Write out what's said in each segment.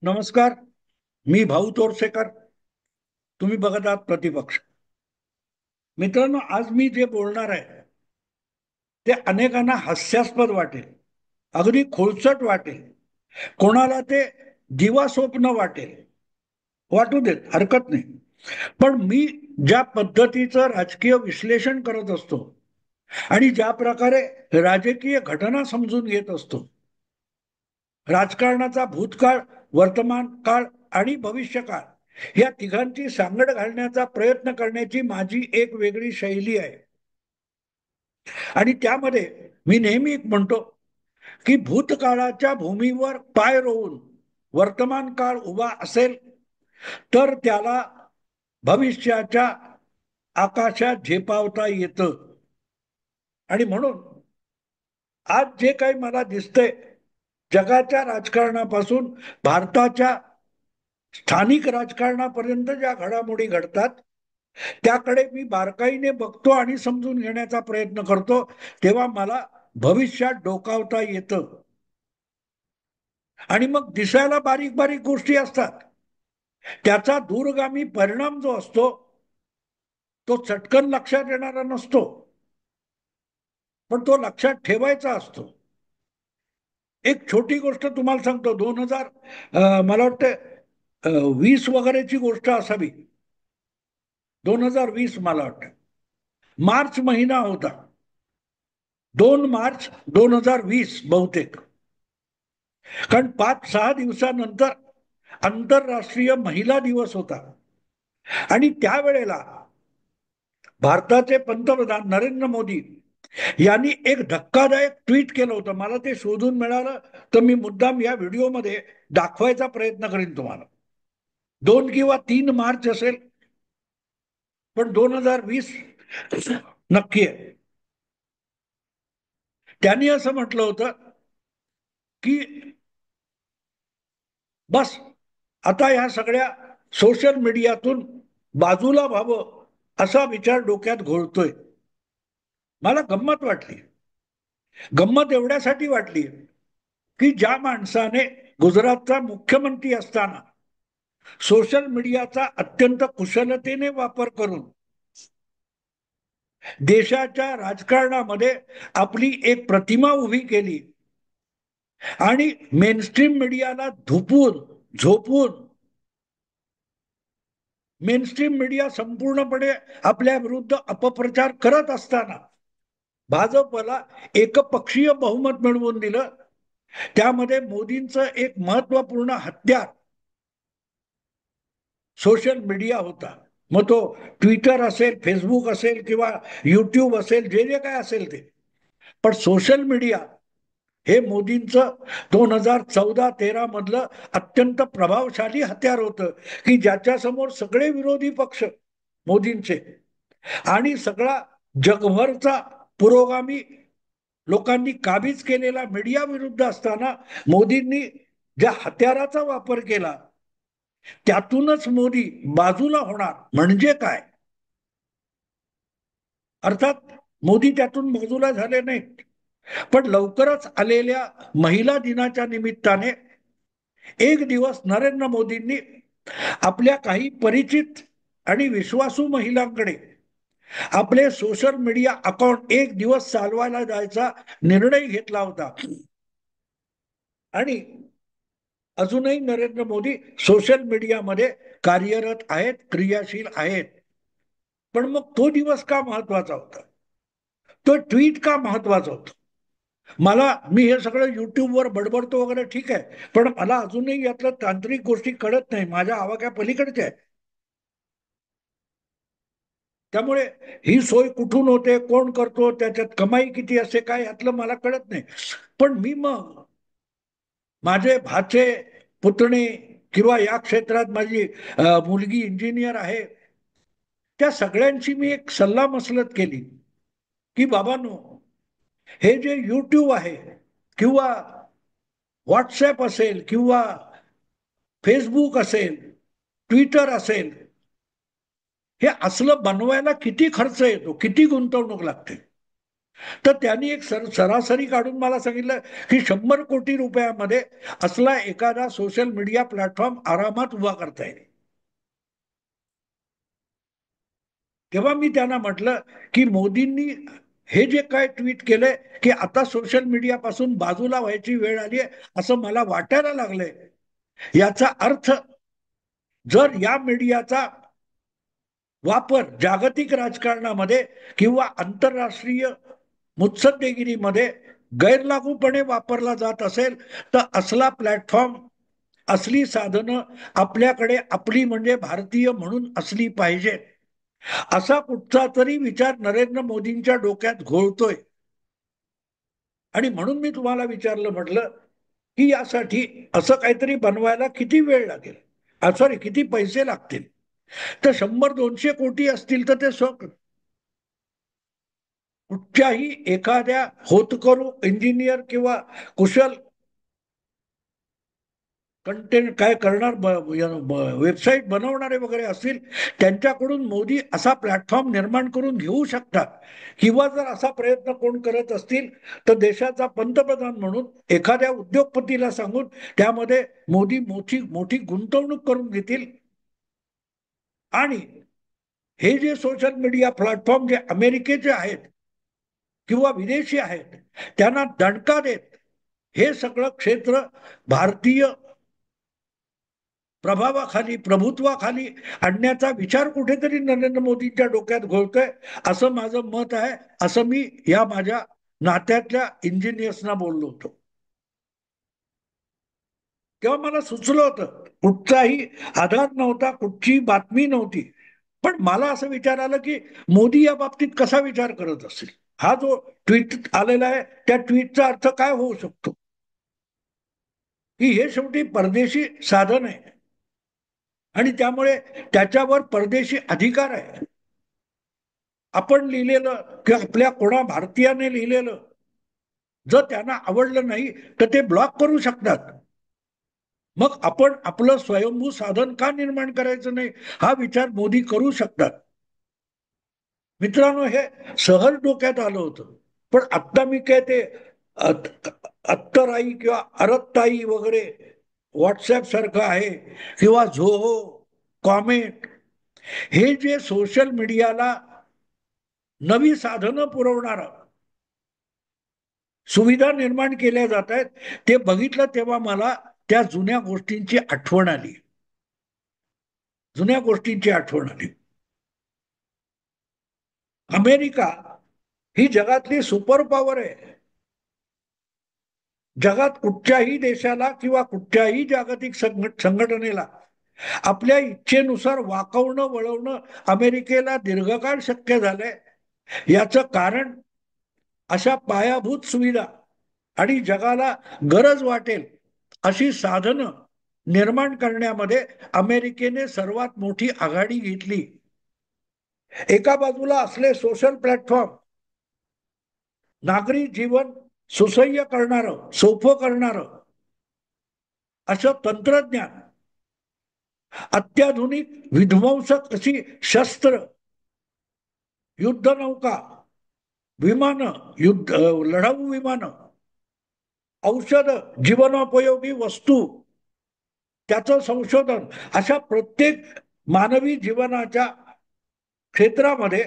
नमस्कार. मी भाऊ तोरसेकर. तुम्ही बघत आहात प्रतिपक्ष. मित्रांनो, आज मी जे बोलणार आहे ते अनेकांना हास्यास्पद वाटेल, अगदी खोलचट वाटेल, कोणाला ते दिवास्वप्न वाटेल. वाटू देत, हरकत नाही. पण मी ज्या पद्धतीचं राजकीय विश्लेषण करत असतो आणि ज्या प्रकारे राजकीय घटना समजून घेत असतो, राजकारणाचा भूतकाळ, वर्तमान काळ आणि भविष्यकाळ या तिघांची सांगड घालण्याचा प्रयत्न करण्याची माझी एक वेगळी शैली आहे. आणि त्यामध्ये मी नेहमी म्हणतो की भूतकाळाच्या भूमीवर पाय रोवून वर्तमान काळ उभा असेल तर त्याला भविष्याच्या आकाशात झेपावता येतं. आणि म्हणून आज जे काही मला दिसतंय, जगाच्या राजकारणापासून भारताच्या स्थानिक राजकारणापर्यंत ज्या घडामोडी घडतात त्याकडे मी बारकाईने बघतो आणि समजून घेण्याचा प्रयत्न करतो. तेव्हा मला भविष्यात डोकावता येतं. आणि मग दिसायला बारीक बारीक गोष्टी असतात, त्याचा दूरगामी परिणाम जो असतो तो चटकन लक्षात येणारा नसतो, पण तो लक्षात ठेवायचा असतो. एक छोटी गोष्ट तुम्हाला सांगतो. 2000 मला वाटतं 20 वगैरेची गोष्ट असावी. 2020 मला वाटतं मार्च महिना होता. 2 मार्च 2020 बहुतेक. कारण 5-6 दिवसानंतर आंतरराष्ट्रीय महिला दिवस होता. आणि त्यावेळेला भारताचे पंतप्रधान नरेंद्र मोदी यांनी एक धक्कादायक ट्विट केलं होतं. मला ते शोधून मिळालं तर मी मुद्दाम या व्हिडिओमध्ये दाखवायचा प्रयत्न करीन तुम्हाला. 2 किंवा 3 मार्च असेल, पण 2020 नक्की आहे. त्यांनी असं म्हटलं होतं की बस आता या सगळ्या सोशल मीडियातून बाजूला व्हावं असा विचार डोक्यात घोळतोय. मला गंमत वाटली. गंमत एवढ्यासाठी वाटली की ज्या माणसाने गुजरातचा मुख्यमंत्री असताना सोशल मीडियाचा अत्यंत कुशलतेने वापर करून देशाच्या राजकारणामध्ये आपली एक प्रतिमा उभी केली आणि मेनस्ट्रीम मीडियाला धुपून झोपून मेनस्ट्रीम मीडिया संपूर्णपणे आपल्या विरुद्ध अपप्रचार करत असताना भाजपला एकपक्षीय बहुमत मिळवून दिलं. त्यामध्ये मोदींचं एक महत्वपूर्ण हत्यार सोशल मीडिया होता. मग तो ट्विटर असेल, फेसबुक असेल किंवा युट्यूब असेल, जे जे काय असेल ते. पण सोशल मीडिया हे मोदींचं 2014-13 मधलं अत्यंत प्रभावशाली हत्यार होतं की ज्याच्या समोर सगळे विरोधी पक्ष मोदींचे आणि सगळा जगभरचा पुरोगामी लोकांनी काबीज केलेला मीडिया विरुद्ध असताना मोदींनी ज्या हत्याराचा वापर केला त्यातूनच मोदी बाजूला होणार म्हणजे काय. अर्थात मोदी त्यातून बाजूला झाले नाहीत, पण लवकरच आलेल्या महिला दिनाच्या निमित्ताने एक दिवस नरेंद्र मोदींनी आपल्या काही परिचित आणि विश्वासू महिलांकडे आपले सोशल मीडिया अकाउंट एक दिवस चालवायला जायचा निर्णय घेतला होता. आणि अजूनही नरेंद्र मोदी सोशल मीडियामध्ये कार्यरत आहेत, क्रियाशील आहेत. पण मग तो दिवस का महत्वाचा होता, तो ट्विट का महत्वाचा होता. मी हे सगळं युट्यूबवर बडबडतो वगैरे ठीक आहे, पण मला अजूनही यातलं तांत्रिक गोष्टी कळत नाही, माझ्या आवाक्या पलीकडच्या आहे. त्यामुळे ही सोय कुठून होते, कोण करतो, त्याच्यात कमाई किती असते काय, यातलं मला कळत नाही. पण मी मग माझे भाचे, पुतणे किंवा या क्षेत्रात माझी मुलगी इंजिनियर आहे, त्या सगळ्यांची मी एक सल्लामसलत केली की बाबांनो, हे जे युट्यूब आहे किंवा व्हॉट्सअप असेल किंवा फेसबुक असेल, ट्विटर असेल, हे असलं बनवायला किती खर्च येतो, किती गुंतवणूक लागते. तर त्यांनी एक सरासरी काढून मला सांगितलं की 100 कोटी रुपयामध्ये असला एखादा सोशल मीडिया प्लॅटफॉर्म आरामात उभा करता येईल. तेव्हा मी त्यांना म्हटलं की मोदींनी हे जे काय ट्विट केलंय की आता सोशल मीडियापासून बाजूला व्हायची वेळ आली आहे असं मला वाटायला लागलंय. याचा अर्थ जर या मीडियाचा वापर जागतिक राजकारणामध्ये किंवा आंतरराष्ट्रीय मुत्सद्देगिरीमध्ये गैरलागूपणे वापरला जात असेल तर असला प्लॅटफॉर्म, असली साधनं आपल्याकडे आपली म्हणजे भारतीय म्हणून असली पाहिजे असा कुठचा तरी विचार नरेंद्र मोदींच्या डोक्यात घोळतोय. आणि म्हणून मी तुम्हाला विचारलं, म्हटलं की यासाठी असं काहीतरी बनवायला किती वेळ लागेल, सॉरी किती पैसे लागतील. तर 100-200 कोटी असतील तर ते कुठच्याही एखाद्या होतकरू इंजिनियर किंवा कुशल कंटेंट काय करणार वेबसाईट बनवणारे वगैरे असतील त्यांच्याकडून मोदी असा प्लॅटफॉर्म निर्माण करून घेऊ शकतात. किंवा जर असा प्रयत्न कोण करत असतील तर देशाचा पंतप्रधान म्हणून एखाद्या उद्योगपतीला सांगून त्यामध्ये मोदी मोठी मोठी गुंतवणूक करून घेतील. आणि हे जे सोशल मीडिया प्लॅटफॉर्म जे अमेरिकेचे आहेत किंवा विदेशी आहेत त्यांना दणका देत हे सगळं क्षेत्र भारतीय प्रभावाखाली, प्रभुत्वाखाली आणण्याचा विचार कुठेतरी नरेंद्र मोदींच्या डोक्यात घोळतोय असं माझं मत आहे. असं मी या माझ्या नात्यातल्या इंजिनियर्सना बोललो होतो. तेव्हा मला सुचलं होतं, कुठचाही आधार नव्हता, कुठची बातमी नव्हती, पण मला असं विचार आलं की मोदी या बाबतीत कसा विचार करत असेल. हा जो ट्विट आलेला आहे त्या ट्विटचा अर्थ काय होऊ शकतो की हे शेवटी परदेशी साधन आहे आणि त्यामुळे त्याच्यावर परदेशी अधिकार आहे. आपण लिहिलेलं किंवा आपल्या कोणा भारतीयाने लिहिलेलं जर त्यांना आवडलं नाही तर ते ब्लॉक करू शकतात. मग आपण आपलं स्वयंभू साधन का निर्माण करायचं नाही हा विचार मोदी करू शकतात. मित्रांनो, हे सहज डोक्यात आलं होतं. पण आता मी काय ते अत्तराई किंवा अरत्ताई वगैरे व्हॉट्सअप सारखं आहे किंवा झोहो, कॉमेंट, हे जे सोशल मीडियाला नवी साधनं पुरवणार सुविधा निर्माण केल्या जात आहेत ते बघितलं तेव्हा मला त्या जुन्या गोष्टींची आठवण आली. जुन्या गोष्टींची आठवण आली. अमेरिका ही जगातली सुपर पॉवर आहे. जगात कुठच्याही देशाला किंवा कुठच्याही जागतिक संघटनेला आपल्या इच्छेनुसार वाकवणं वळवणं अमेरिकेला दीर्घकाळ शक्य झालंय. याचं कारण अशा पायाभूत सुविधा आणि जगाला गरज वाटेल अशी साधनं निर्माण करण्यामध्ये अमेरिकेने सर्वात मोठी आघाडी घेतली. एका बाजूला असले सोशल प्लॅटफॉर्म नागरी जीवन सुसह्य करणारं, सोपं करणारं असं तंत्रज्ञान, अत्याधुनिक विध्वंसक अशी शस्त्र, युद्धनौका, विमानं, लढाऊ विमानं, औषध, जीवनोपयोगी वस्तू, त्याचं संशोधन, अशा प्रत्येक मानवी जीवनाच्या क्षेत्रामध्ये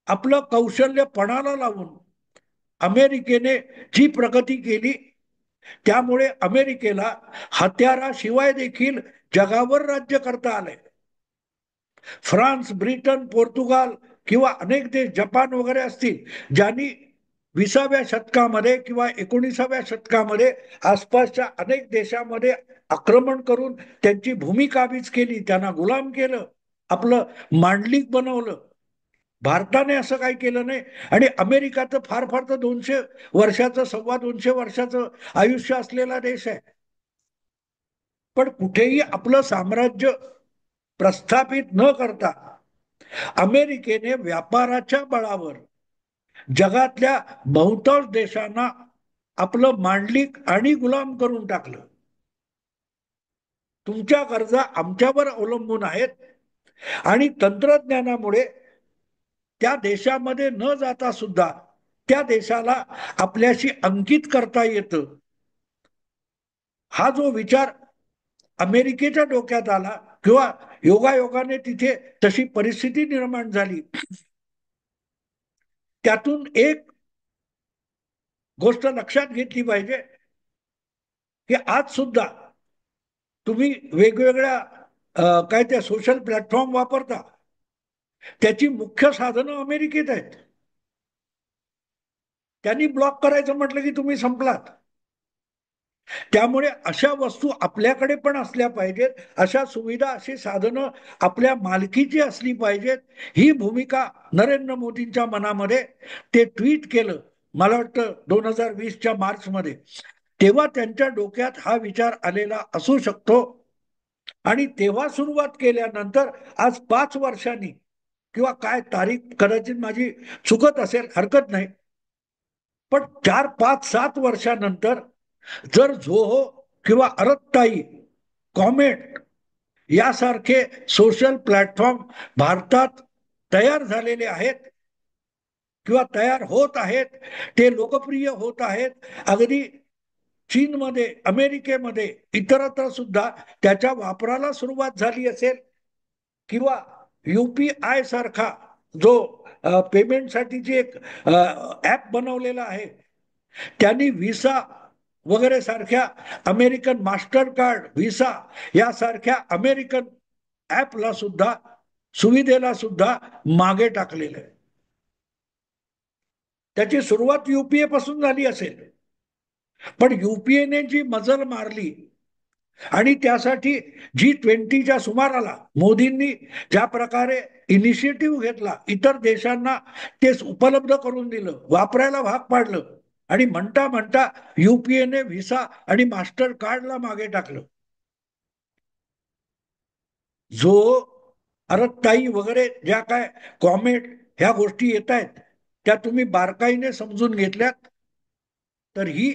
आपलं कौशल्य पणाला लावून अमेरिकेने जी प्रगती केली त्यामुळे अमेरिकेला हत्याराशिवाय देखील जगावर राज्य करता आले. फ्रान्स, ब्रिटन, पोर्तुगाल किंवा अनेक देश, जपान वगैरे असतील, ज्यांनी 20व्या शतकामध्ये किंवा 19व्या शतकामध्ये आसपासच्या अनेक देशामध्ये आक्रमण करून त्यांची भूमी काबीज केली, त्यांना गुलाम केलं, आपलं मांडलिक बनवलं. भारताने असं काही केलं नाही. आणि अमेरिका तर फार फार तर 200 वर्षाचं, 225 वर्षाचं आयुष्य असलेला देश आहे. पण कुठेही आपलं साम्राज्य प्रस्थापित न करता अमेरिकेने व्यापाराच्या बळावर जगातल्या बहुतांश देशांना आपलं मांडलिक आणि गुलाम करून टाकलं. तुमच्या गरजा आमच्यावर अवलंबून आहेत आणि तंत्रज्ञानामुळे त्या देशामध्ये न जाता सुद्धा त्या देशाला आपल्याशी अंकित करता येतं, हा जो विचार अमेरिकेच्या डोक्यात आला किंवा योगायोगाने तिथे तशी परिस्थिती निर्माण झाली, त्यातून एक गोष्ट लक्षात घेतली पाहिजे की आज सुद्धा तुम्ही वेगवेगळ्या काय त्या सोशल प्लॅटफॉर्म वापरता, त्याची मुख्य साधनं अमेरिकेत आहेत. त्यांनी ब्लॉक करायचं म्हटलं की तुम्ही संपलात. त्यामुळे अशा वस्तू आपल्याकडे पण असल्या पाहिजेत, अशा सुविधा, अशी साधनं आपल्या मालकीची असली पाहिजेत. ही भूमिका नरेंद्र मोदींच्या मनामध्ये, ते ट्विट केलं मला वाटतं 2020च्या मार्चमध्ये, तेव्हा त्यांच्या डोक्यात हा विचार आलेला असू शकतो. आणि तेव्हा सुरुवात केल्यानंतर आज 5 वर्षांनी, किंवा काय तारीख कदाचित माझी चुकत असेल, हरकत नाही, पण 4, 5, 7 वर्षानंतर जर झोहो किंवा अरत्ताई, कॉमेट यासारखे सोशल प्लॅटफॉर्म भारतात तयार झालेले आहेत किंवा तयार होत आहेत, ते लोकप्रिय होत आहेत, अगदी चीनमध्ये, अमेरिकेमध्ये, इतरत्र सुद्धा त्याच्या वापराला सुरुवात झाली असेल, किंवा UPI सारखा जो पेमेंटसाठीची एक ऍप बनवलेला आहे, त्यांनी व्हिसा वगैरे सारख्या, अमेरिकन मास्टर कार्ड, व्हिसा यासारख्या अमेरिकन ऍपला सुद्धा, सुविधेला सुद्धा मागे टाकलेलं आहे. त्याची सुरुवात UPA पासून झाली असेल, पण UPAने जी मजल मारली आणि त्यासाठी G20च्या सुमाराला मोदींनी ज्या प्रकारे इनिशिएटिव्ह घेतला, इतर देशांना ते उपलब्ध करून दिलं, वापरायला भाग पाडलं, आणि म्हणता म्हणता UPAने व्हिसा आणि मास्टर कार्डला मागे टाकलं. जो अरत्ताई वगैरे ज्या काय कॉमेट ह्या गोष्टी येत आहेत, त्या तुम्ही बारकाईने समजून घेतल्यात तर ही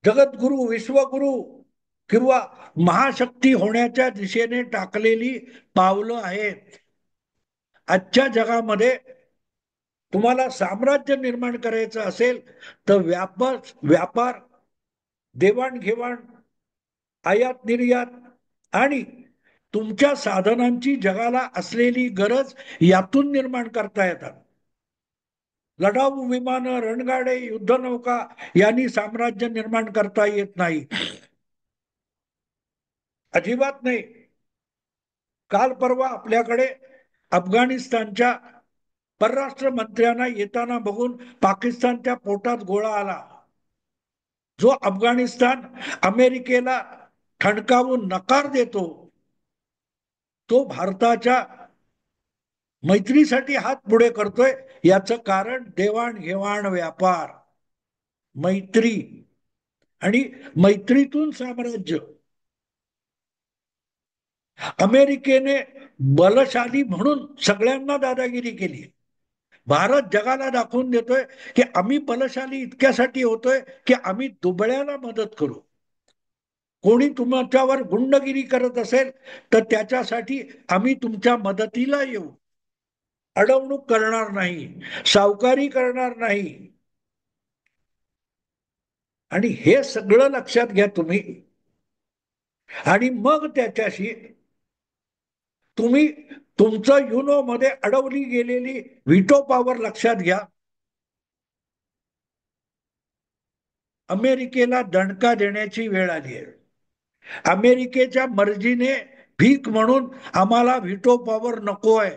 जगद्गुरु, विश्वगुरु किंवा महाशक्ती होण्याच्या दिशेने टाकलेली पावलं आहेत. आजच्या जगामध्ये तुम्हाला साम्राज्य निर्माण करायचं असेल तर व्यापार, देवाणघेवाण, आयात निर्यात आणि तुमच्या साधनांची जगाला असलेली गरज यातून निर्माण करता येतात. लढाऊ विमानं, रणगाडे, युद्धनौका यांनी साम्राज्य निर्माण करता येत नाही, अजिबात नाही. काल परवा आपल्याकडे अफगाणिस्तानच्या परराष्ट्र मंत्र्यांना येताना बघून पाकिस्तानच्या पोटात गोळा आला. जो अफगाणिस्तान अमेरिकेला ठणकावून नकार देतो, तो भारताच्या मैत्रीसाठी हात पुढे करतोय. याचं कारण देवाणघेवाण, व्यापार, मैत्री, आणि मैत्रीतून साम्राज्य. अमेरिकेने बलशाली म्हणून सगळ्यांना दादागिरी केली. भारत जगाला दाखवून देतोय की आम्ही बलशाली इतक्यासाठी होतोय की आम्ही दुबळ्याला मदत करू. कोणी तुमच्यावर गुंडगिरी करत असेल तर त्याच्यासाठी आम्ही तुमच्या मदतीला येऊ. अडवणूक करणार नाही, सावकारी करणार नाही. आणि हे सगळं लक्षात घ्या तुम्ही, आणि मग त्याच्याशी तुम्ही तुमचं युनो मध्ये अडवली गेलेली व्हिटो पॉवर लक्षात घ्या. अमेरिकेला दणका देण्याची वेळ आली आहे. अमेरिकेच्या मर्जीने भीक म्हणून आम्हाला व्हिटो पॉवर नको आहे,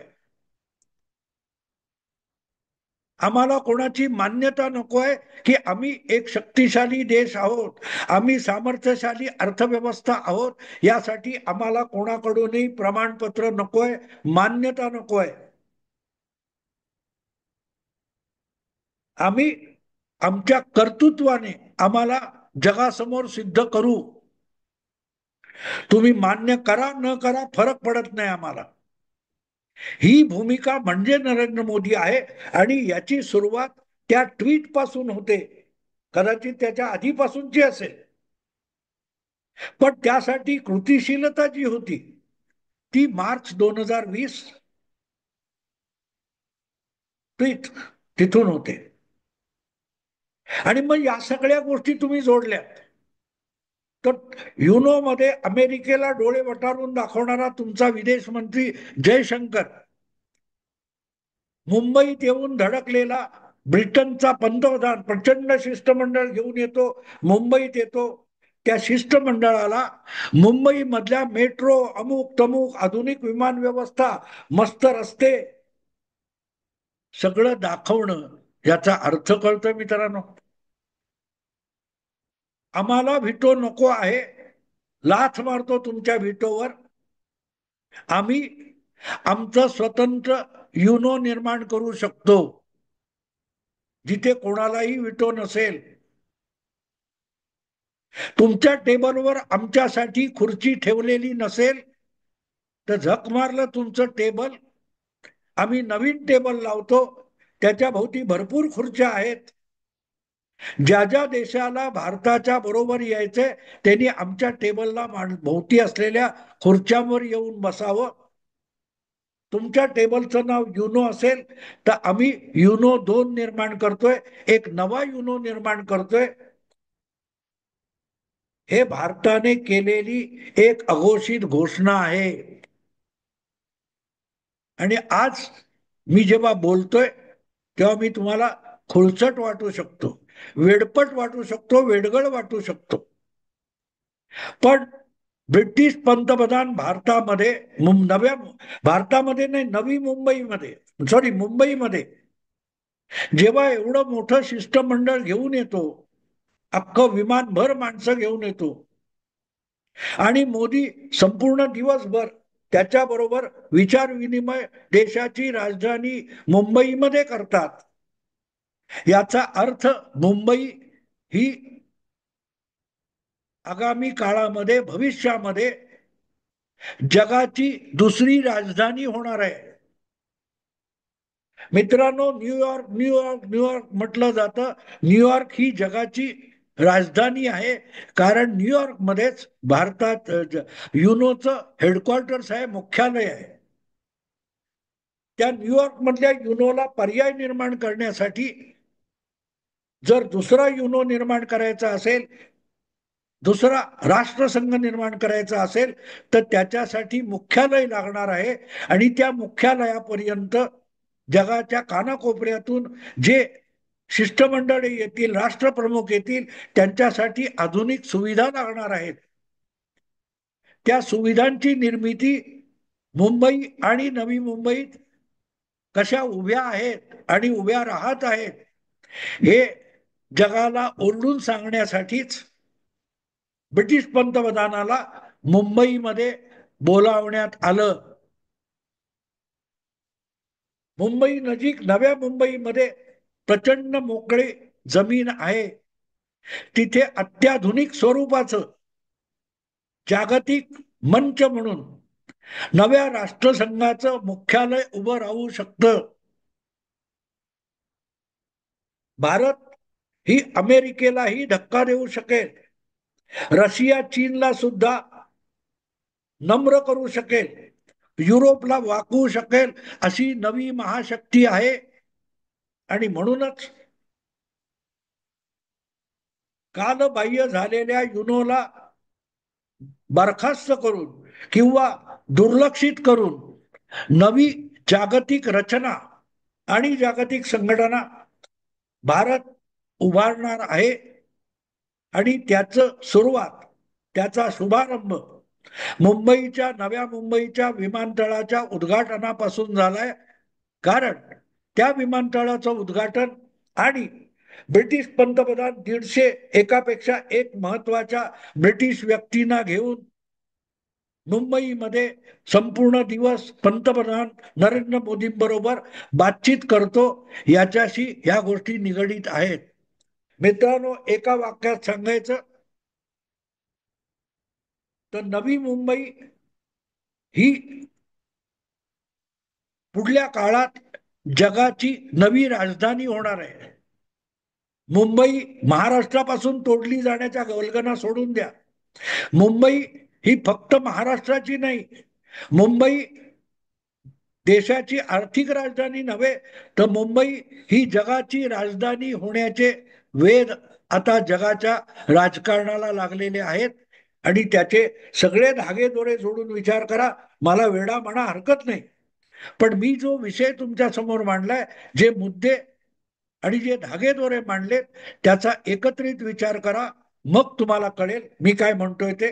आम्हाला कोणाची मान्यता नको आहे की आम्ही एक शक्तिशाली देश आहोत, आम्ही सामर्थ्यशाली अर्थव्यवस्था आहोत. यासाठी आम्हाला कोणाकडूनही प्रमाणपत्र नकोय, मान्यता नकोय. आम्ही आमच्या कर्तृत्वाने आम्हाला जगासमोर सिद्ध करू. तुम्ही मान्य करा न करा फरक पडत नाही आम्हाला. ही भूमिका म्हणजे नरेंद्र मोदी आहे, आणि याची सुरुवात त्या ट्विट पासून होते, कदाचित त्याच्या आधीपासूनची असेल, पण त्यासाठी कृतिशीलता जी होती ती मार्च 2020 ट्विट तिथून होते. आणि मग या सगळ्या गोष्टी तुम्ही जोडल्या तर युनो मध्ये अमेरिकेला डोळे वटारून दाखवणारा तुमचा विदेश मंत्री जयशंकर, मुंबईत येऊन धडकलेला ब्रिटनचा पंतप्रधान प्रचंड शिष्टमंडळ घेऊन येतो, मुंबईत येतो. त्या शिष्टमंडळाला मुंबई मधल्या मेट्रो, अमुक तमुक, आधुनिक विमान व्यवस्था, मस्त रस्ते सगळं दाखवणं, याचा अर्थ कळतोय मित्रांनो. आम्हाला व्हिटो नको आहे, लाथ मारतो तुमच्या व्हिटोवर. आम्ही आमचं स्वतंत्र युनो निर्माण करू शकतो, जिथे कोणालाही व्हिटो नसेल. तुमच्या टेबलवर आमच्यासाठी खुर्ची ठेवलेली नसेल तर झक मारलं तुमचं टेबल, आम्ही नवीन टेबल लावतो. त्याच्या भोवती भरपूर खुर्च्या आहेत. ज्या ज्या देशाला भारताच्या बरोबर यायचंय त्यांनी आमच्या टेबलला भोवती असलेल्या खुर्च्यांवर येऊन बसावं. तुमच्या टेबलचं नाव युनो असेल तर आम्ही युनो 2 निर्माण करतोय, एक नवा युनो निर्माण करतोय. हे भारताने केलेली एक अघोषित घोषणा आहे. आणि आज मी जेव्हा बोलतोय तेव्हा मी तुम्हाला खुळचट वाटू शकतो, वेडपट वाटू शकतो, वेडगळ वाटू शकतो. पण ब्रिटिश पंतप्रधान भारतामध्ये, नव्या भारतामध्ये नाही, नवी मुंबईमध्ये, सॉरी मुंबईमध्ये जेव्हा एवढं मोठं शिष्टमंडळ घेऊन येतो, अख्खं विमानभर माणसं घेऊन येतो आणि मोदी संपूर्ण दिवसभर त्याच्याबरोबर विचार विनिमय देशाची राजधानी मुंबईमध्ये करतात, याचा अर्थ मुंबई ही आगामी काळामध्ये, भविष्यामध्ये जगाची दुसरी राजधानी होणार आहे. मित्रांनो, न्यूयॉर्क न्यूयॉर्क न्यूयॉर्क म्हटलं जातं. न्यूयॉर्क ही जगाची राजधानी आहे, कारण न्यूयॉर्क मध्येच भारतात युनोचं हेडक्वार्टर्स आहे, मुख्यालय आहे. त्या न्यूयॉर्क मधल्या युनोला पर्याय निर्माण करण्यासाठी जर दुसरा युनो निर्माण करायचा असेल, दुसरा राष्ट्रसंघ निर्माण करायचा असेल तर त्याच्यासाठी मुख्यालय लागणार आहे. आणि त्या मुख्यालयापर्यंत जगाच्या कानाकोपऱ्यातून जे शिष्टमंडळ येतील, राष्ट्रप्रमुख येतील, त्यांच्यासाठी आधुनिक सुविधा लागणार आहेत. त्या सुविधांची निर्मिती मुंबई आणि नवी मुंबईत कशा उभ्या आहेत आणि उभ्या राहत आहेत हे जगाला ओरडून सांगण्यासाठीच ब्रिटिश पंतप्रधानाला मुंबईमध्ये बोलावण्यात आलं. मुंबई नजीक नव्या मुंबईमध्ये प्रचंड मोकळे जमीन आहे. तिथे अत्याधुनिक स्वरूपाचं जागतिक मंच म्हणून नव्या राष्ट्रसंघाचं मुख्यालय उभं राहू शकतं. भारत ही अमेरिकेलाही धक्का देऊ शकेल, रशिया चीनला सुद्धा नम्र करू शकेल, युरोपला वाकवू शकेल, अशी नवी महाशक्ती आहे. आणि म्हणूनच कालबाह्य झालेल्या युनोला बरखास्त करून किंवा दुर्लक्षित करून नवी जागतिक रचना आणि जागतिक संघटना भारत उभारणार आहे. आणि त्याचं सुरुवात, त्याचा शुभारंभ नव्या मुंबईच्या विमानतळाच्या उद्घाटनापासून झालाय. कारण त्या विमानतळाचं उद्घाटन आणि ब्रिटिश पंतप्रधान 150 एकापेक्षा एक महत्वाच्या ब्रिटिश व्यक्तींना घेऊन मुंबईमध्ये संपूर्ण दिवस पंतप्रधान नरेंद्र मोदींबरोबर बातचीत करतो, याच्याशी ह्या गोष्टी निगडीत आहेत. मित्रांनो, एका वाक्यात सांगायचं तर नवी मुंबई ही पुढल्या काळात जगाची नवी राजधानी होणार आहे. मुंबई महाराष्ट्रापासून तोडली जाण्याच्या गवल्गना सोडून द्या. मुंबई ही फक्त महाराष्ट्राची नाही, मुंबई देशाची आर्थिक राजधानी नव्हे तर मुंबई ही जगाची राजधानी होण्याचे वेध आता जगाच्या राजकारणाला लागलेले आहेत. आणि त्याचे सगळे धागेदोरे जोडून विचार करा. मला वेडा म्हणा हरकत नाही, पण मी जो विषय तुमच्या समोर मांडलाय, जे मुद्दे आणि जे धागेदोरे मांडलेत, त्याचा एकत्रित विचार करा. मग तुम्हाला कळेल मी काय म्हणतोय ते.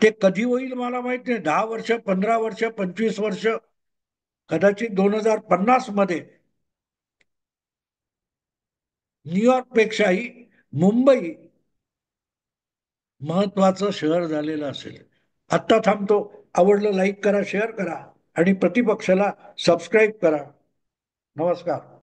ते कधी होईल मला माहित नाही, 10 वर्ष, 15 वर्ष, 25 वर्ष, कदाचित 2050 मध्ये न्यूयॉर्क पेक्षाही मुंबई महत्वाचं शहर झालेलं असेल. आत्ता थांबतो. आवडलं लाईक करा, शेअर करा आणि प्रतिपक्षाला सबस्क्राईब करा. नमस्कार.